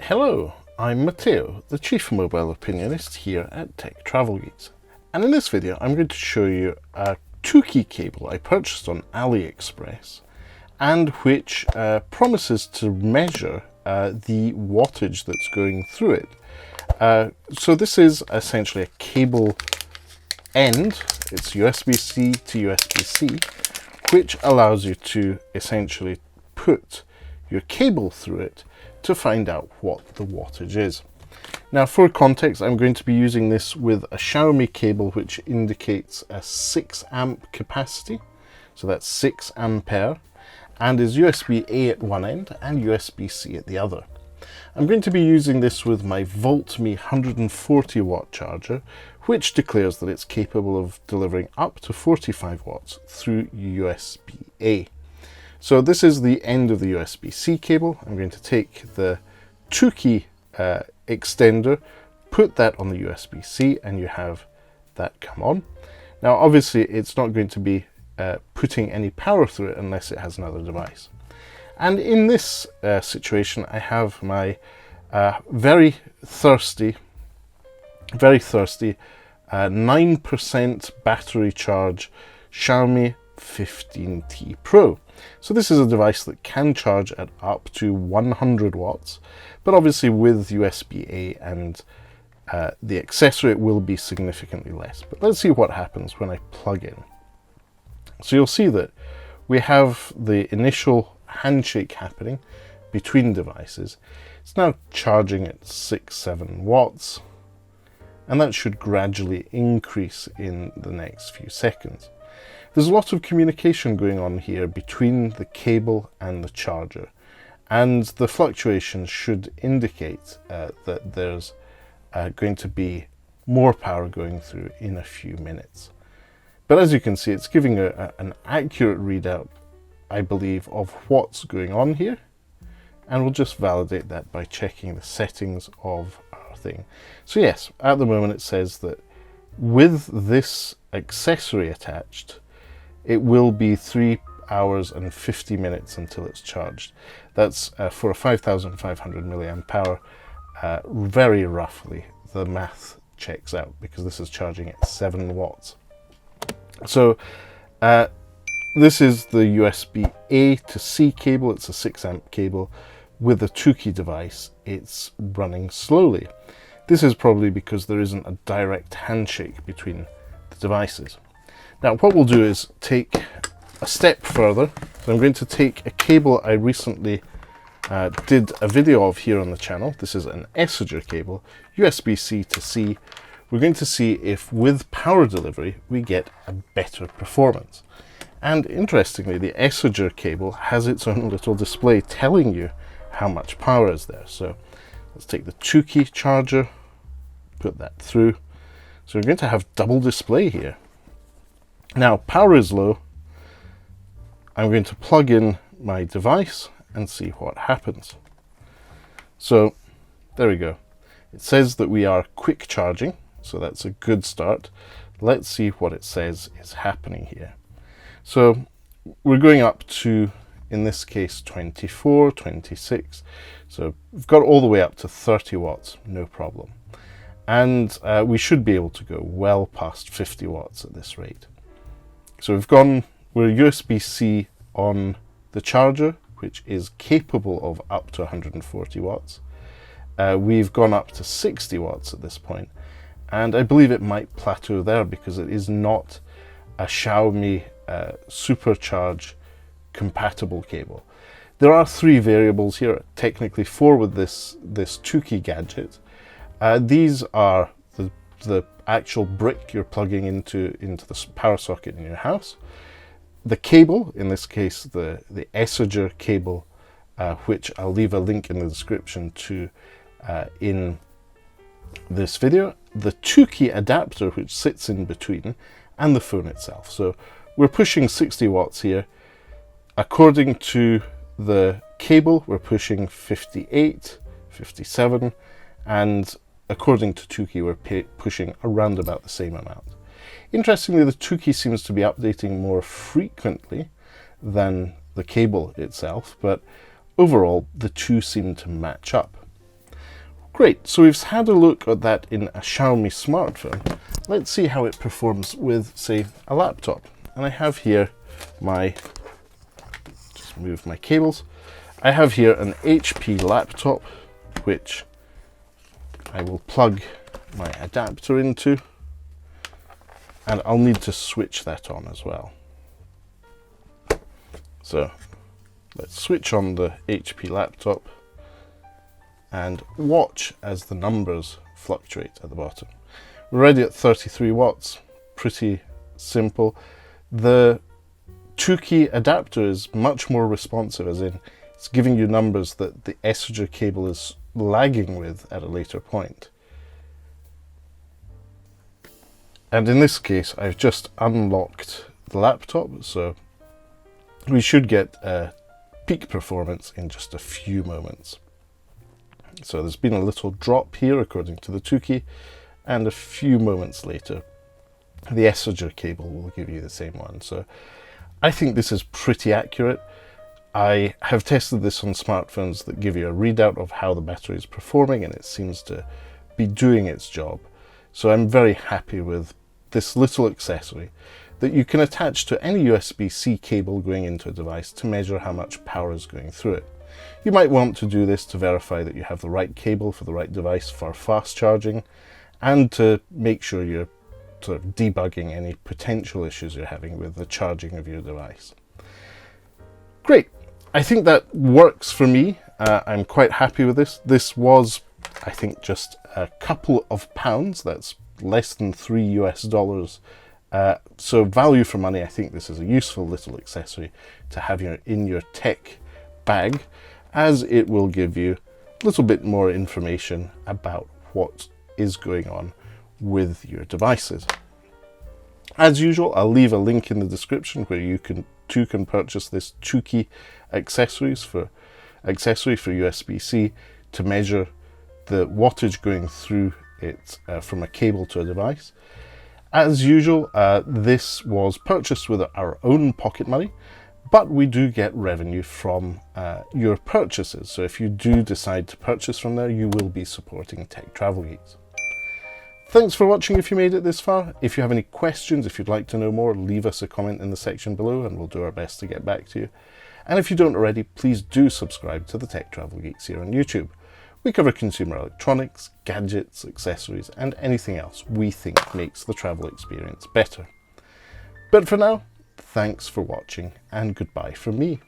Hello, I'm Matteo, the Chief Mobile Opinionist here at Tech Travel Geeks. And in this video I'm going to show you a Toocki cable I purchased on AliExpress and which promises to measure the wattage that's going through it. So this is essentially a cable end, it's USB-C to USB-C, which allows you to essentially put your cable through it to find out what the wattage is. Now, for context, I'm going to be using this with a Xiaomi cable which indicates a 6 amp capacity, so that's 6 ampere, and is USB-A at one end and USB-C at the other. I'm going to be using this with my VoltMe 140 watt charger, which declares that it's capable of delivering up to 45 watts through USB-A. So this is the end of the USB-C cable. I'm going to take the Toocki extender, put that on the USB-C, and you have that come on. Now obviously it's not going to be putting any power through it unless it has another device. And in this situation I have my very thirsty 9% battery charge Xiaomi 15T Pro. So this is a device that can charge at up to 100 watts, but obviously with USB-A and the accessory it will be significantly less. But let's see what happens when I plug in. So you'll see that we have the initial handshake happening between devices. It's now charging at 6-7 watts, and that should gradually increase in the next few seconds. There's a lot of communication going on here between the cable and the charger, and the fluctuations should indicate that there's going to be more power going through in a few minutes. But as you can see, it's giving an accurate readout, I believe, of what's going on here, and we'll just validate that by checking the settings of our thing. So yes, at the moment it says that with this accessory attached, it will be 3 hours and 50 minutes until it's charged. That's for a 5,500 milliamp power. Very roughly, the math checks out because this is charging at 7 watts. So this is the USB-A to C cable. It's a 6 amp cable. With a Toocki device, it's running slowly. This is probably because there isn't a direct handshake between the devices. Now what we'll do is take a step further. So I'm going to take a cable I recently did a video of here on the channel. This is an Essager cable, USB-C to C. We're going to see if with power delivery we get a better performance. And interestingly, the Essager cable has its own little display telling you how much power is there. So let's take the Toocki charger, put that through. So we're going to have double display here. Now power is low. I'm going to plug in my device and see what happens. So there we go. It says that we are quick charging, so that's a good start. Let's see what it says is happening here. So we're going up to, in this case, 24, 26. So we've got all the way up to 30 watts, no problem. And we should be able to go well past 50 watts at this rate. So we're USB-C on the charger, which is capable of up to 140 watts. We've gone up to 60 watts at this point, and I believe it might plateau there because it is not a Xiaomi supercharge compatible cable. There are 3 variables here, technically 4 with this Toocki gadget. These are the actual brick you're plugging into the power socket in your house, the cable, in this case the Essager cable, which I'll leave a link in the description to in this video, the Toocki adapter which sits in between, and the phone itself. So we're pushing 60 watts here. According to the cable, we're pushing 58, 57, and according to Toocki, we're pushing around about the same amount. Interestingly, the Toocki seems to be updating more frequently than the cable itself, but overall the two seem to match up. Great, so we've had a look at that in a Xiaomi smartphone. Let's see how it performs with, say, a laptop. And I have here just move my cables. I have here an HP laptop, which I will plug my adapter into, and I'll need to switch that on as well. So let's switch on the HP laptop and watch as the numbers fluctuate at the bottom. We're already at 33 watts, pretty simple. The Toocki adapter is much more responsive, as in it's giving you numbers that the Essinger cable is lagging with at a later point. And in this case, I've just unlocked the laptop, so we should get peak performance in just a few moments. So there's been a little drop here according to the Toocki, and a few moments later the Essinger cable will give you the same one. So I think this is pretty accurate. I have tested this on smartphones that give you a readout of how the battery is performing, and it seems to be doing its job. So I'm very happy with this little accessory that you can attach to any USB-C cable going into a device to measure how much power is going through it. You might want to do this to verify that you have the right cable for the right device for fast charging, and to make sure you're sort of debugging any potential issues you're having with the charging of your device. Great, I think that works for me. I'm quite happy with this. This was, I think, just a couple of pounds. That's less than $3 US. So value for money. I think this is a useful little accessory to have in your tech bag, as it will give you a little bit more information about what is going on with your devices. As usual, I'll leave a link in the description where you can purchase this Toocki accessory for USB-C to measure the wattage going through it from a cable to a device. As usual, this was purchased with our own pocket money, but we do get revenue from your purchases. So if you do decide to purchase from there, you will be supporting Tech Travel Geeks. Thanks for watching if you made it this far. If you have any questions, if you'd like to know more, leave us a comment in the section below and we'll do our best to get back to you. And if you don't already, please do subscribe to the Tech Travel Geeks here on YouTube. We cover consumer electronics, gadgets, accessories, and anything else we think makes the travel experience better. But for now, thanks for watching and goodbye from me.